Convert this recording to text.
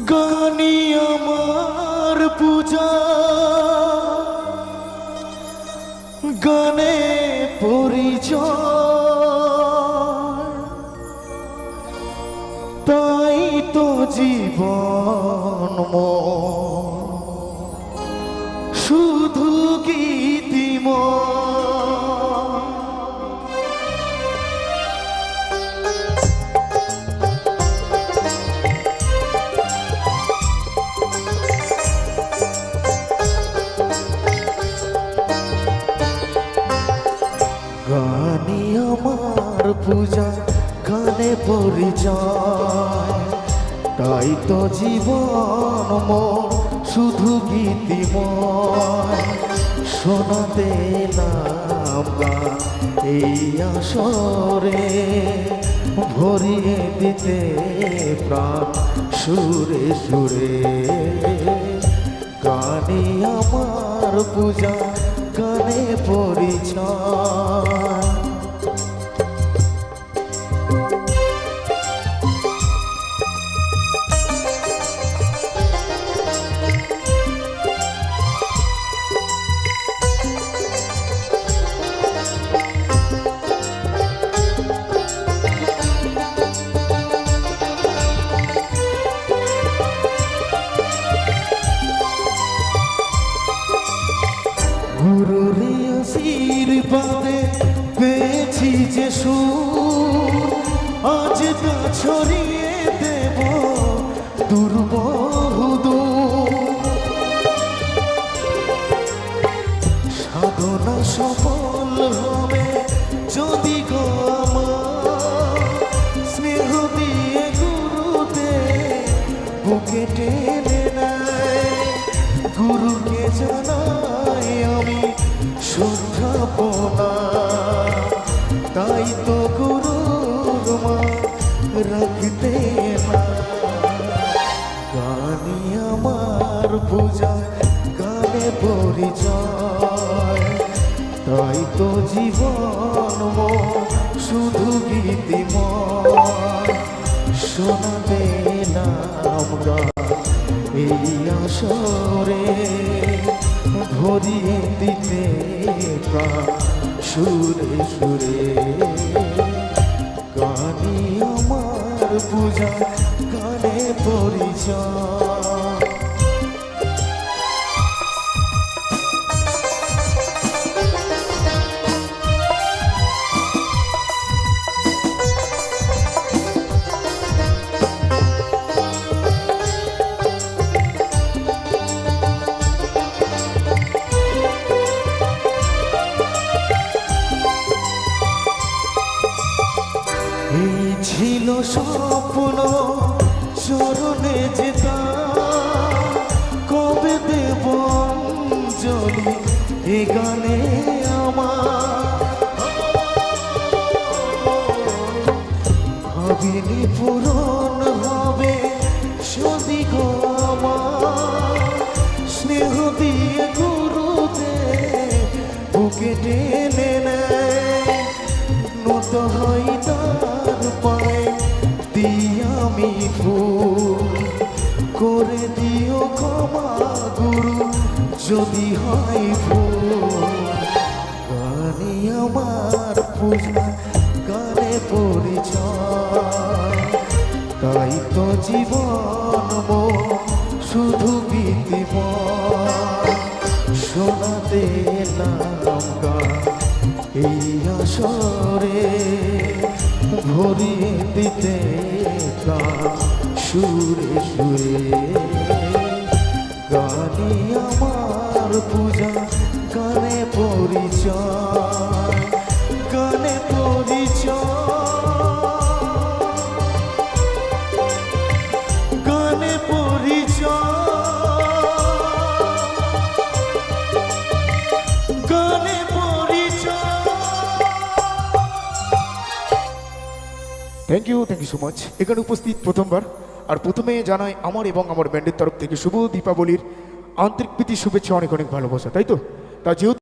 গানি আমার পূজা, গানে পরিচয়, তাই তো জীবন শুধু গীতিময়। গানি আমার পূজা, গানে পরিচয়, তাই তো জীবন মোর শুধু গীতিময়। শোনাতে নাম গান এই আসরে, ভরিয়ে দিতে প্রাণ সুরে সুরে। গানি আমার পূজা, গানে পরিচয়। গুরুর আশীর্বাদে পেয়েছি যে সুর, আজ তা ছড়িয়ে দেব দুর্বহুদূর। সাধনা সফল হবে যদি গো আমার, স্নেহ দিয়ে গুরুতে বুকে টেনে নেয়। গুরুকে জানাই আমি শ্রদ্ধা প্রণাম, তাই তো গুরুর মা রাখতে না। গানি আমার পূজা, গানে পরিচয়, তাই তো জীবন শুধু গীতিময়। শোনাবে নাম গান এই আসরে, ভরিয়ে দিতে প্রাণ সুরে সুরে। গানি আমার পূজা, গানে পরিচয়। এই ছিল স্বপ্ন চরণে যেতা, কবে দেব অঞ্জলি এ গানে আমার। ভাবিনি পূরণ হবে যদি গো আমার, স্নেহ দিয়ে গুরুতে বুকে টেনে নেয়। নত হই তার পায়ে দিই আমি ফুল, করে দিও ক্ষমা গুরু যদি হয় ভুল। গানি আমার পূজা, গানে পরিচয়, তাই তো জীবন শুধু গীতিময়। শোনাতে নাম গান এই আসরে, ভরিয়ে দিতে প্রাণ সুরে সুরে। গানি আমার পূজা, গানে পরিচয়, গানে পরিচয়, গানে পরিচয়, গানে পরিচয়। Thank you so much. এখানে উপস্থিত প্রথমবার, আর প্রথমে জানাই আমার এবং আমার ব্যান্ডের তরফ থেকে শুভ দীপাবলির আন্তরিক প্রীতি শুভেচ্ছা, অনেক অনেক ভালোবাসা, তাই তো। তা যেহেতু